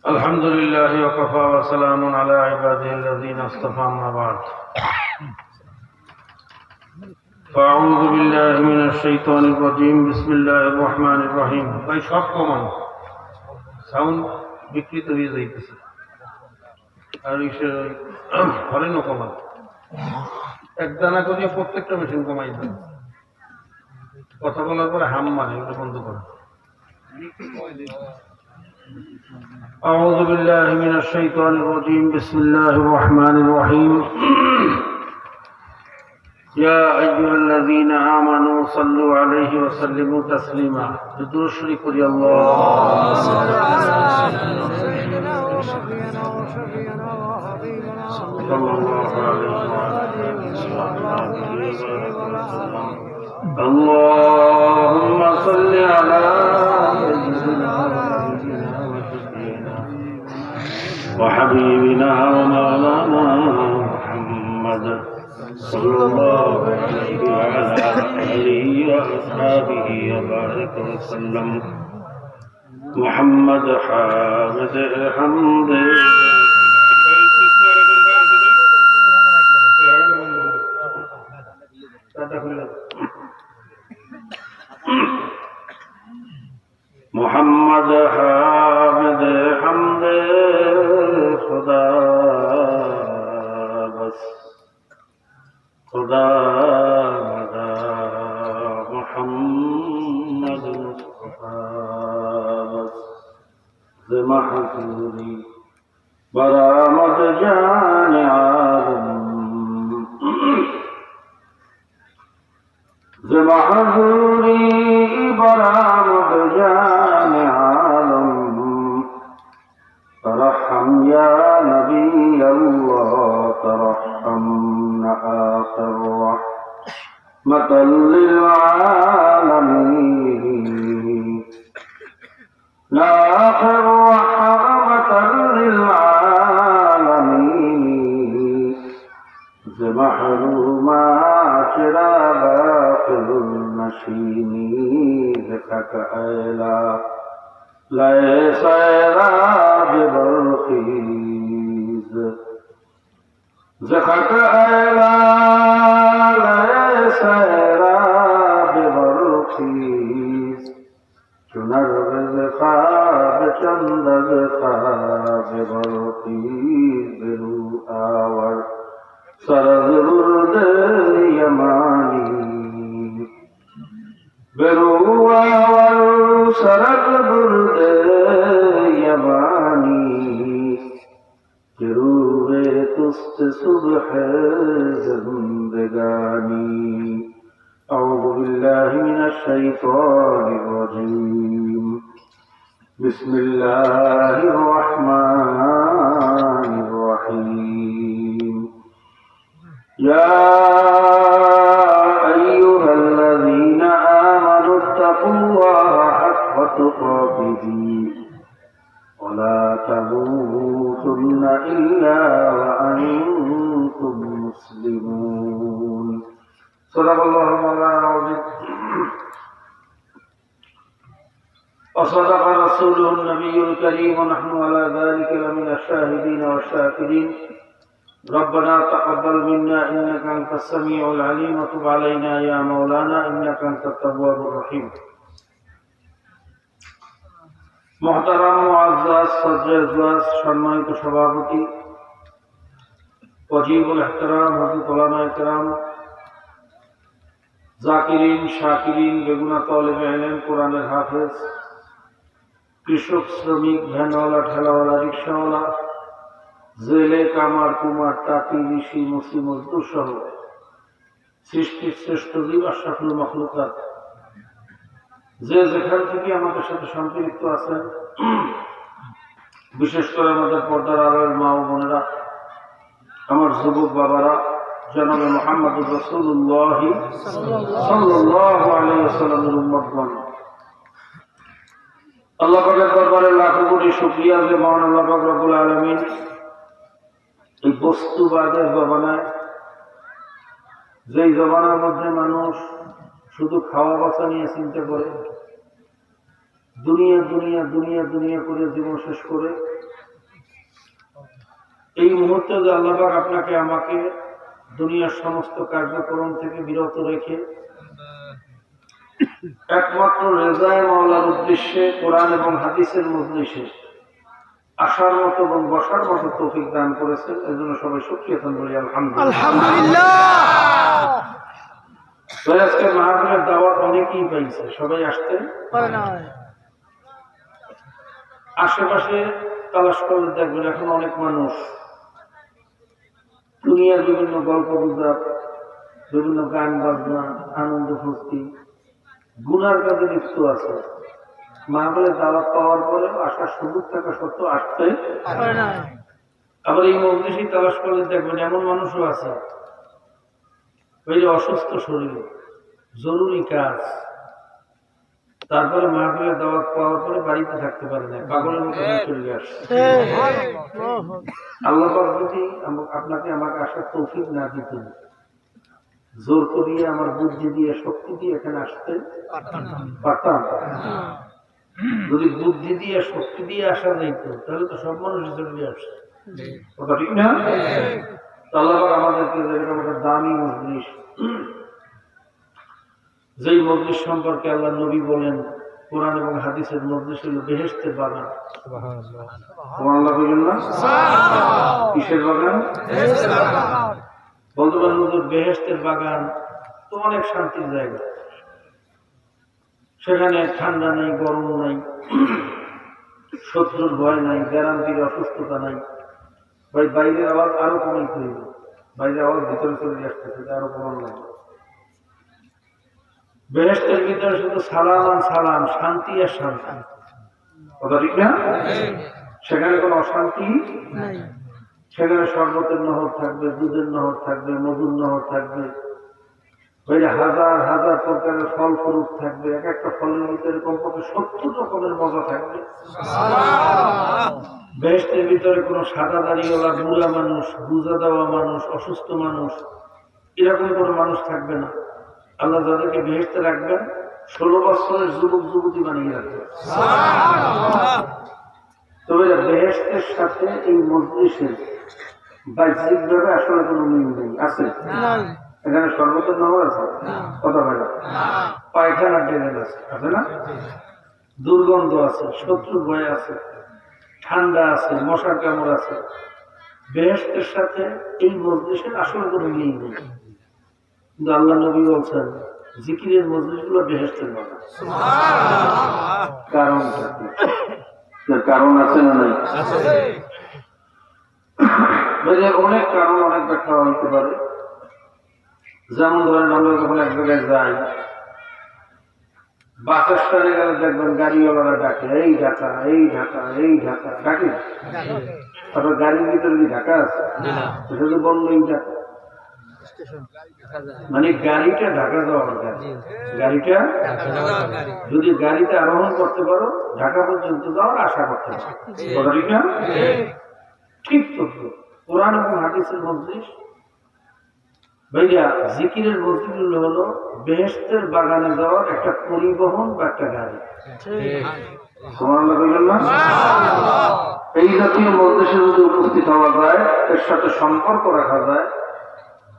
الحمد لله وكفى وسلام على عباده الذين اصطفى أما بعد فأعوذ بالله من الشيطان الرجيم بسم الله الرحمن الرحيم ভাই সব কমান সাউন্ড বিকৃত হয়ে যাইতেছে আর হরেনও কমান এক দানা করে প্রত্যেকটা মেশিন কমাই দেন কথা বলার পরে হাম মানে ওটা বন্ধ করে أعوذ بالله من الشيطان الرجيم بسم الله الرحمن الرحيم يا أيها الذين آمنوا صلوا عليه وسلموا تسليما بدون شريك الله صلى الله عليه وسلم اللهم صل على وحبيبنا ومولانا محمد صلى الله عليه وعلى آله وأصحابه وبارك وسلم محمد حامد الحمد محمد حامد حمد خدا بس خدا مدا محمد مصطفى بس زمحزوري برامد جان عالم زمحزوري برامد جان عالم ترحم يا نبي الله ترحمنا آخر رحمة للعالمين آخر رحمة للعالمين زمحروما شرابات النشيم ذكك أيلا ليس إلا ببرخيز زخك أيلا ليس إلا ببرخيز چنرغز خواب چندغ خواب برخیز برو آور سرز برد یمانی برو آور سرز برد یمانی جروب تست صبح زندگانی أعوذ بالله من الشيطان الرجيم بسم الله الرحمن الرحيم يا أيها الذين آمنوا اتقوا الله حق تقاته ولا تموتن إلا وأنتم مسلمون صدق الله مولانا العظيم وصدق رسوله النبي الكريم ونحن على ذلك لمن الشاهدين والشاكرين ربنا تقبل منا إنك أنت السميع العليم وتب علينا يا مولانا إنك أنت التواب الرحيم محترم معزز صدر اجلاس সম্মানিত সভাপতি ওয়াজিবুল ইহতিরাম হযরত উলামায়ে কেরাম জাকিরিন শাকিরিন বেগুনা তালেবে ইলম কোরআনের হাফেজ কৃষক শ্রমিক ভ্যানওয়ালা ঠেলাওয়ালা রিকশাওয়ালা জেলে কামার কুমার তাঁতি ঋষি মুসি মজদুর সহ সৃষ্টির শ্রেষ্ঠ জীব আশরাফুল মাখলুকাত যে যেখান থেকে আমাদের সাথে সম্পৃক্ত আছেন বিশেষ করে আমাদের পর্দার আড়ালের মা ও বোনেরা আমার যুবক বাবারা জনাবে মুহাম্মদুর রাসূলুল্লাহ সাল্লাল্লাহু আলাইহি ওয়াসাল্লামের উম্মতগণ আল্লাহ পাকের দরবারে লাখো কোটি শুকরিয়া যে মহান আল্লাহ পাক রব্বুল আলামিন এই বস্তুবাদের জমানায় যেই জমানার মধ্যে মানুষ শুধু খাওয়া বাঁচা নিয়ে চিন্তা করে, দুনিয়া দুনিয়া দুনিয়া দুনিয়া করে জীবন শেষ করে এই মুহূর্তে যে আল্লাহ পাক আপনাকে আমাকে দুনিয়ার সমস্ত কার্যক্রম থেকে বিরত রেখে একমাত্র রেজায়ে মাওলার উদ্দেশ্যে কোরআন এবং হাদিসের মজলিসে আসার মতো এবং বসার মতো তৌফিক দান করেছেন, এজন্য সবাই শুকরিয়া বলি আলহামদুলিল্লাহ। আজকে মাহফিলের দাওয়াত অনেকেই পাইছে, সবাই আসতে আশেপাশে তালাশ করে দেখবেন এখন অনেক মানুষ দুনিয়ার বিভিন্ন গল্প গুজব, বিভিন্ন গান বাজনা, আনন্দ ফুর্তি, গুনার কাজে লিপ্ত আছে। মাহফিলের দাওয়াত পাওয়ার পরে আসার সুযোগ থাকা সত্ত্বেও আসতে আবার এই মজলিসে তালাশ করলে দেখবেন এমন মানুষও আছে ওই যে অসুস্থ শরীর, জরুরি কাজ, তারপরে মাহফিলের দাওয়াত পাওয়ার পরে বাড়িতে থাকতে পারে না, পাগলের মতো চলে আসে। আল্লাহ পাক যদি আপনাকে আমাকে আসার তৌফিক না দিতেন, জোর করিয়ে আমার বুদ্ধি দিয়ে শক্তি দিয়ে এখানে আসতে পারতাম। যদি বুদ্ধি দিয়ে শক্তি দিয়ে আসা যাইত তাহলে তো সব মানুষ চলে আসে, কথা ঠিক না? আল্লাহ পাক আমাদেরকে যেরকম একটা দামি মজলিস, যেই মজলিস সম্পর্কে আল্লাহ নবী বলেন কোরআন এবং হাদিসের মজলিস হল বেহেশতের বাগান। সুবহানাল্লাহ বলেন না? কিসের বাগান? বলতে পারেন হুজুর বেহেশতের বাগান তো অনেক শান্তির জায়গা, সেখানে ঠান্ডা নেই, গরম নাই, শত্রুর ভয় নাই, গ্যারান্টির অসুস্থতা নাই। ভাই বাইরের আওয়াজ আরো কমাই করব, বাইরের আওয়াজ ভিতরে চলে আসতেছে, আরো কমান লাগবে। বেহেশতের ভিতরে শুধু সালাম আর সালাম, শান্তি আর শান্তি, কথা ঠিক না? সেখানে কোনো অশান্তি নাই, সেখানে শরবতের নহর থাকবে, দুধের নহর থাকবে, মধুর নহর থাকবে, হাজার হাজার প্রকারের ফল ফ্রুট থাকবে, এক একটা ফলের ভিতরে কমপক্ষে 70 রকমের মজা থাকবে। বেহেশতের ভিতরে কোনো সাদা দাড়িওয়ালা বুড়া মানুষ, বুঝা দেওয়া মানুষ, অসুস্থ মানুষ, এরকম কোনো মানুষ থাকবে না। আল্লাহ যাদেরকে বেহেশতে রাখবেন 16 বছরের যুবক যুবতী বানিয়ে রাখবেন। তবে বেহেশতের সাথে এই মজলিসের বাহ্যিকভাবে আসলে কোনো মিল নেই, আছে? এখানে শরবতের নহর আছে, কথা বলে পায়খানা ড্রেন আছে, আছে না? দুর্গন্ধ আছে, শত্রুর ভয় আছে, ঠান্ডা আছে, মশার কামড় আছে। বেহেশতের সাথে এই মজলিসের আসলে কোনো মিল নেই, কিন্তু আল্লাহ নবী বলছেন জিকিরের মজলিসগুলো বেহেশতের বাগান। কারণটা কি? কারণ আছে না নাই? অনেক কারণ, অনেক ব্যাখ্যা হইতে পারে। যেমন ধরেন আমরা যখন এক জায়গায় যাই, বাসের স্ট্যান্ডে গেলে দেখবেন গাড়িওয়ালারা ডাকে, এই ঢাকা, এই ঢাকা, এই ঢাকা, ডাকে। তারপর গাড়ির ভিতরে কি ঢাকা আছে? শুধু বললো এই ঢাকা, মানে গাড়িটা ঢাকা যাওয়ার গাড়ি, গাড়িটা যদি গাড়িতে আরোহণ করতে পারো ঢাকা পর্যন্ত যাওয়ার আশা করতে পারো, ঠিক না? ঠিক তো কোরআন এবং হাদিসের মজলিস ভাইয়া, জিকিরের মজলিসগুলো হলো বেহেশতের বাগানে যাওয়ার একটা পরিবহন বা একটা গাড়ি। সুবহানাল্লাহ বললেন না? এই জাতীয় মজলিসে যদি উপস্থিত হওয়া যায়, এর সাথে সম্পর্ক রাখা যায়,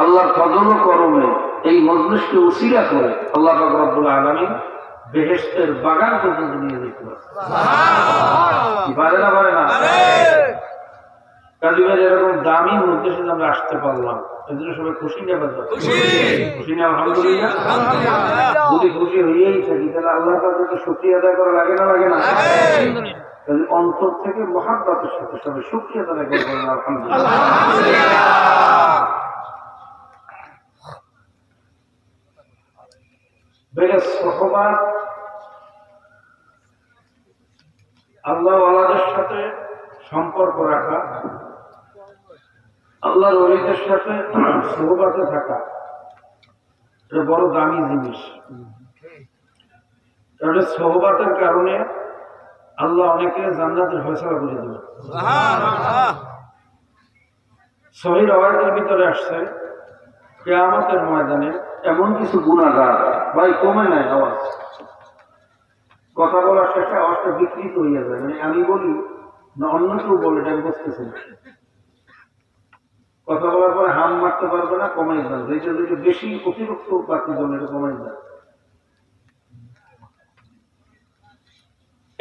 আল্লাহর ফজল ও করমে এই মজলিসকে উসিলা করে আল্লাহ পাক রব্বুল আলামিন বেহেশতের বাগান পর্যন্ত নিয়ে যেতে পারে। পারে না? পারে না? কাজী ভাই এরকম দামি মজলিসে আমরা আসতে পারলাম, এজন্য সবাই খুশি না? খুশি না? আলহামদুলিল্লাহ। যদি খুশি হইয়াই থাকি তাহলে আল্লাহ পাকের তো শুকরিয়া আদায় করা লাগে না? লাগে না? অন্তর থেকে মহাব্বতের সাথে সবাই শুকরিয়া আদায় করবেন আলহামদুলিল্লাহ। সোহবাত, আল্লাহ ওয়ালাদের সাথে সম্পর্ক রাখা, আল্লাহর ওলিদের সাথে সোহবাতে থাকা, এটা বড় দামি জিনিস। কারণ সোহবাতের কারণে আল্লাহ অনেকে জান্নাতের ফয়সালা করে দেবেন। সহিহ রাওয়ায়াতের ভিতরে আসছে কিয়ামতের ময়দানে এমন কিছু গুনাহগার, ভাই কমে নাই আওয়াজ, কথা বলার শেষে আওয়াজটা বিকৃত হইয়া যায়, মানে আমি বলি না অন্য কেউ বলে, এটা আমি বুঝতেছি না। কথা বলার পরে হাম মারতে পারবে না, কমাই যান, যেটা যেটা বেশি অতিরিক্ত বাকি জন্য এটা কমাই যান।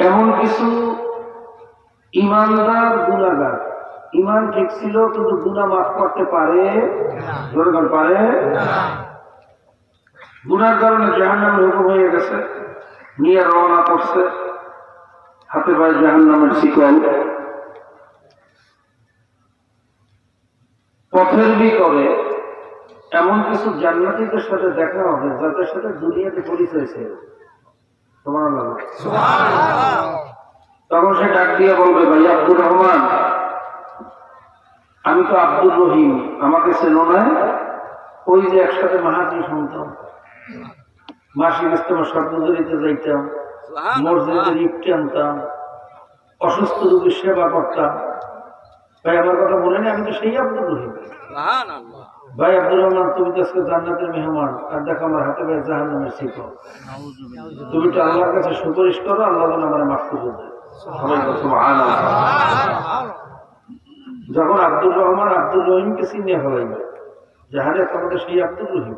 এমন কিছু ইমানদার গুনাহগার, ইমান ঠিক ছিল কিন্তু গুনাহ মাফ করতে পারে পারে গুনার কারণে জাহান্নামের হুকুম হয়ে গেছে, নিয়ে রওনা করছে, হাতে পায়ে জাহান্নামের শিকল, পথের করে এমন কিছু জান্নাতীদের সাথে দেখা হবে যাদের সাথে দুনিয়াতে পরিচয় ছিল। তখন সে ডাক দিয়ে বলবে, ভাই আব্দুর রহমান, আমি তো আব্দুর রহিম, আমাকে চেনো না? ওই যে একসাথে মাহাতি শুনতাম, মাসিক ইস্তেমার সর্বজরিতে যাইতাম, মসজিদে লিফটে আনতাম, অসুস্থ রোগীর সেবা করতাম। ভাই আমার কথা মনে নেই? আমি তো সেই আব্দুর রহিম। ভাই আব্দুর রহমান, তুমি তো আজকে জান্নাতের মেহমান, আর দেখো আমার হাতে পায়ে জাহান্নামের শিকল। তুমি তো আল্লাহর কাছে সুপারিশ করো, আল্লাহ যেন আমার মাফ করে দেয়। যখন আব্দুর রহমান আব্দুর রহিমকে চিনে ফেলাইবে, জাহানে তোমাদের সেই আব্দুর রহিম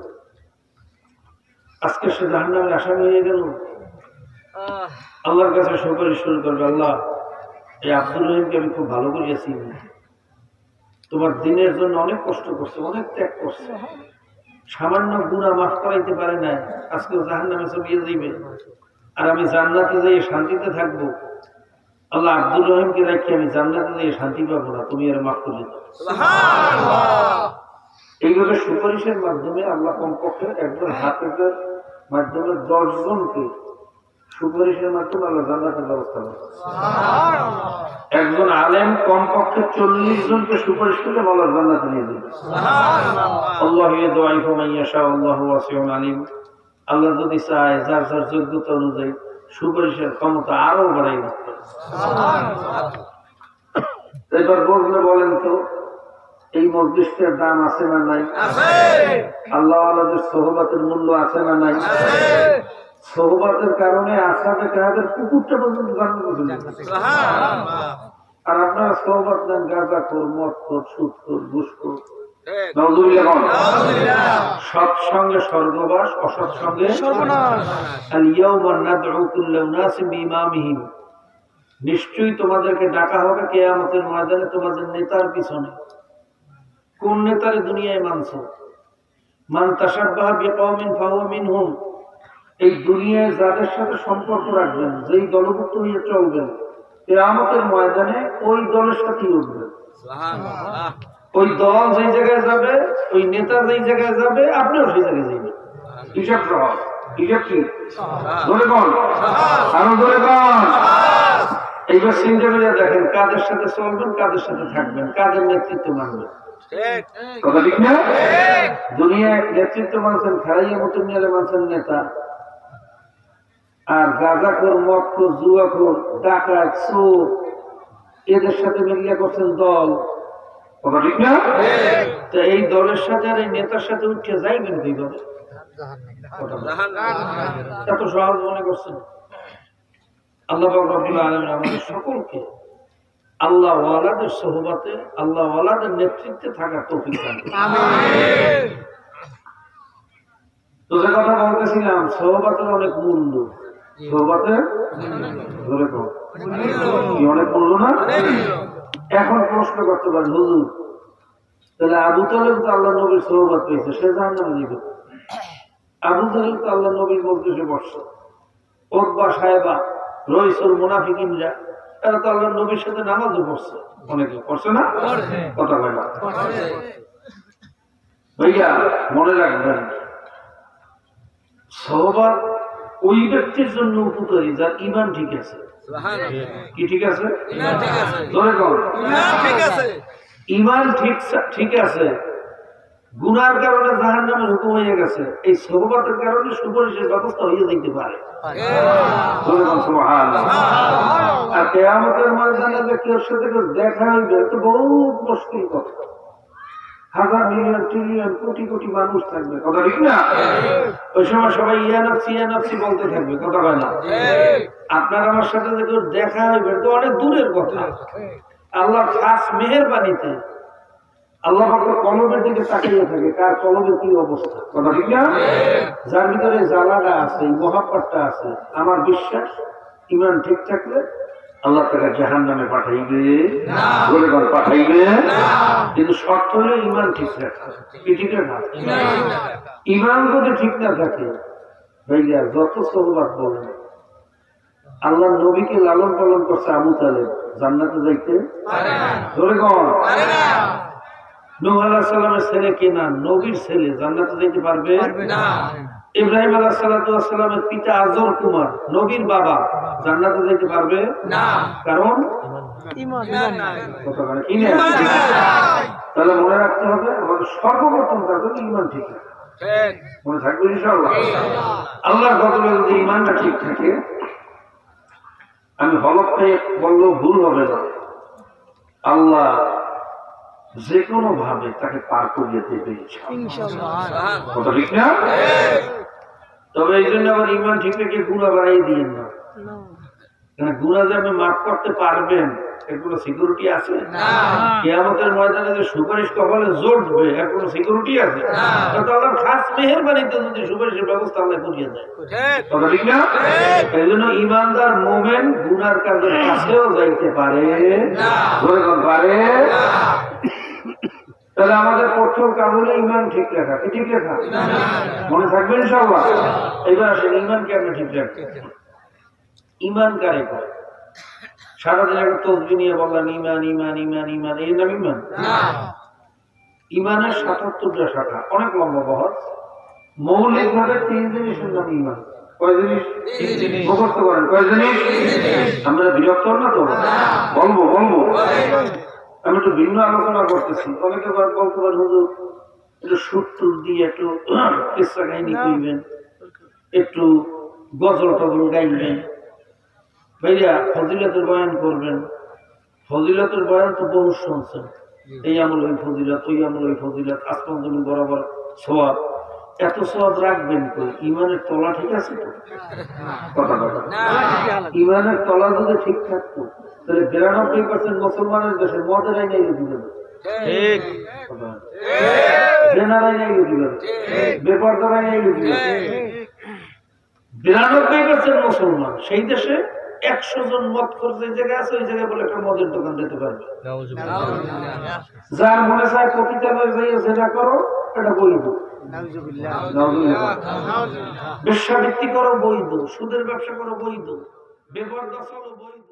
আজকে সে জাহান্নামের আসামি হয়ে গেল, আল্লাহর কাছে সুপারিশ শুরু করবে, আল্লাহ এই আব্দুর রহিমকে আমি খুব ভালো করিয়াছি, তোমার দিনের জন্য অনেক কষ্ট করছে, অনেক ত্যাগ করছে, সামান্য গুনাহ মাফ করাইতে পারে না, আজকে জাহান্নামে চলিয়ে যাইবে, আর আমি জান্নাতে যাই শান্তিতে থাকবো। আল্লাহ আব্দুর রহিমকে রাখি আমি জান্নাতে যাই শান্তি পাবো না, তুমি আর মাফ করে দাও। এইভাবে সুপারিশের মাধ্যমে আল্লাহ কমপক্ষে একজন হাফেজের মাধ্যমে 10 জনকে সুপারিশের মাধ্যমে আল্লাহ জান্নাতের ব্যবস্থা করে। একজন আলেম কমপক্ষে 40 জনকে সুপারিশ করে আল্লাহ জান্নাতে নিয়ে দেবে। আল্লাহু ইয়াদউফু মান ইয়াশা, আল্লাহু ওয়াসিউন আলিম। আল্লাহ যদি চায় যার যার যোগ্যতা অনুযায়ী সুপারিশের ক্ষমতা আরো বাড়াই দিতে পারে। এবার বললে বলেন তো, এই মজলিসটার দাম আছে না নাই? আল্লাহ আল্লাহদের সোহবাতের মূল্য আছে না নাই? সোহবাতের কারণে আসামে কাহাদের কুকুরটা পর্যন্ত জান্নাতে চলে যাবে। আর আপনারা সোহবাত নেন গাঁজাখোর, মদখোর, সুদখোর, ঘুষখোর, সৎসঙ্গে স্বর্গবাস, অসৎসঙ্গে সর্বনাশ। আল ইয়াউমা নাদউ কুল্লা উনাসিন বিইমামিহিম, নিশ্চয়ই তোমাদেরকে ডাকা হবে কিয়ামতের ময়দানে তোমাদের নেতার পিছনে। কোন নেতারে দুনিয়ায় মানছো? মান তাশাব্বাহা বিকওমিন ফাহুয়া মিনহুম, এই দুনিয়ায় যাদের সাথে সম্পর্ক রাখবেন, যেই দলভুক্ত হয়ে চলবেন, কিয়ামতের ময়দানে ওই দলের সাথেই উঠবেন। সুবহানাল্লাহ। ওই দল যেই জায়গায় যাবে, ওই নেতা যেই জায়গায় যাবে, আপনিও সেই জায়গায় যাবেন। হিসাব সহজ। হিসাব কি? ধরে কোন আরো ধরে কোন। এইবার চিন্তা করে দেখেন, কাদের সাথে চলবেন, কাদের সাথে থাকবেন, কাদের নেতৃত্ব মানবেন। কথা ঠিক না? দুনিয়ায় নেতৃত্ব মানছেন খারাইয়া মতন নিয়ে মানছেন নেতা, আর গাঁজাখোর, মদখোর, জুয়াখোর, ডাকাত, চোর, এদের সাথে মিলিয়ে করছেন দল। কথা ঠিক না? তো এই দলের সাথে আর এই নেতার সাথে উঠে যাইবেন কিভাবে? এত সহজ মনে করছেন? আল্লাহ পাক রব্বুল আলামিন আমাদের সকলকে আল্লাহ ওয়ালাদের সোহবতে, আল্লাহ ওয়ালাদের নেতৃত্বে থাকার তৌফিক দান করুন। আমিন। তো যে কথা বলতেছিলাম, সোহবতের অনেক মূল্য। সোহবতের ধরে কম কি অনেক মূল্য না? এখন প্রশ্ন করতে পারেন, হুজুর তাহলে আবু তালেব তো আল্লাহ নবীর সোহবত পেয়েছে, সে জাহান্নামে যাবে। আবু তালেব তো আল্লাহ নবীর মজলিসে বসছে, ওতবা সাহেবা, রইসুল মুনাফিকিনরা, এরা তো আল্লাহ নবীর সাথে নামাজও পড়ছে, অনেকে পড়ছে না? কথা বলে না ভাইয়া, মনে রাখবেন সোহবত ওই ব্যক্তির জন্য উপকারী যার ঈমান ঠিক আছে। কি ঠিক আছে? ধরে কর ঈমান ঠিক আছে, গুনার কারণে জাহান্নামের হুকুম হয়ে গেছে, এই সোহবতের কারণে সুপারিশের ব্যবস্থা হয়ে যেতে পারে। আর কিয়ামতের ময়দানে যে কেউ সাথে দেখা হইবে, তো বহুত মুশকিল কথা। হাজার মিলিয়ন ট্রিলিয়ন কোটি কোটি মানুষ থাকবে, কথা ঠিক না? ওই সময় সবাই ইয়ানাফসি বলতে থাকবে, কথা বলে না? আপনার আমার সাথে যে কেউ দেখা হইবে তো অনেক দূরের কথা। আল্লাহ খাস মেহেরবানিতে আল্লাহ পাকের কলবের দিকে তাকিয়ে থাকে, কার কলবে কি অবস্থা, কথা ঠিক না? যার ভিতরে জ্বালাটা আছে, মহাব্বতটা আছে, আমার বিশ্বাস ঈমান ঠিক থাকলে আল্লাহ তাকে জাহান্নামে পাঠাইবে না, পাঠাইবে না। কিন্তু শর্ত হলে ঈমান ঠিক রাখা, কি ঠিক রাখা? ঈমান যদি ঠিক না থাকে ভাইয়া যত সহবাদ বলেন, আল্লাহ নবীকে লালন পালন করছে আবু তালেব, জান্নাতে যাইতে পারে না, ধরে কোন নূহ আলাইহিস সালামের ছেলে কেনান, নবীর ছেলে, জান্নাতে যেতে পারবে না। ইব্রাহিম আলাইহিস সালামের পিতা আজর কুমার, নবীর বাবা, জান্নাতে যেতে পারবে না, কারণ ঈমান নাই। তাহলে মনে রাখতে হবে আমাদের সর্বপ্রথম কাজ হলো ঈমান ঠিক রাখা, মনে থাকবে ইনশাআল্লাহ। আল্লাহর গজবে যদি ঈমানটা ঠিক থাকে, আমি হলফ খেয়ে বললেও ভুল হবে না, আল্লাহ যে কোনো ভাবে তাকে পার করিয়ে দেবে কথা ঠিক না? তবে এই জন্য আবার ঈমান ঠিক রেখে গুনাহ বাড়াই দিয়েন না, কারণ গুনাহ যে আপনি মাফ করতে পারবেন এর কোনো সিকিউরিটি আছে? কিয়ামতের ময়দানে যে সুপারিশ কপালে জোটবে এর কোনো সিকিউরিটি আছে? আল্লাহর খাস মেহেরবানিতে যদি সুপারিশের ব্যবস্থা আল্লাহ করিয়ে দেয়, কথা ঠিক না? এই জন্য ঈমানদার মুমিন গুনার কাজের কাছেও যাইতে পারে না, পারে। তাহলে আমাদের প্রথম কাজ হলো ঈমান ঠিক রাখা, কি ঠিক রাখা? মনে থাকবে ইনশাআল্লাহ। এবার আসেন ঈমানকে আপনি ঠিক রাখতে, ঈমান কারে করে? সারাদিন একটা তসবিহ নিয়ে বললেন ঈমান ঈমান ঈমান ঈমান, এর নাম ঈমান না। ঈমানের ৭৭টা শাখা, অনেক লম্বা বহর। মৌলিক ভাবে ৩ জিনিসের নাম ঈমান। কয় জিনিস? মুখস্থ করেন, কয় জিনিস? আমরা বিরক্ত না তো? বলবো আমি একটু ভিন্ন আলোচনা করতেছি। অনেকে বলতে পারেন হুজুর একটু সুর টুর দিয়ে একটু কিসসা কাহিনী কইবেন, একটু গজল টজল গাইবেন, ভাইয়া ফজিলতের বয়ান করবেন। ফজিলতের বয়ান তো বহু শুনছেন, এই আমল ওই ফজিলত, ওই আমল ওই ফজিলত, আসমান জমিন বরাবর সওয়াব। এত সওয়াব রাখবেন কই? ঈমানের তলা ঠিক আছে তো? কথা ঈমানের তলা যদি ঠিক থাকতো তাহলে ৯২% মুসলমানের দেশে মদের আইন এগিয়ে দিবেন, ঠিক? জেনার আইন এগিয়ে দিবেন, বেপরদার আইন এগিয়ে দিবেন। ৯২% মুসলমান সেই দেশে ১০০ জন মদ খোর যে জায়গায় আছে ওই জায়গায় বলে একটা মদের দোকান দিতে পারবে। যার মনে চায় প্রকৃতালয় যাইয়া জেনা করো, এটা বৈধ। বেশ্যাবৃত্তি করো বৈধ, সুদের ব্যবসা করো বৈধ, বেপরদা চলো বৈধ।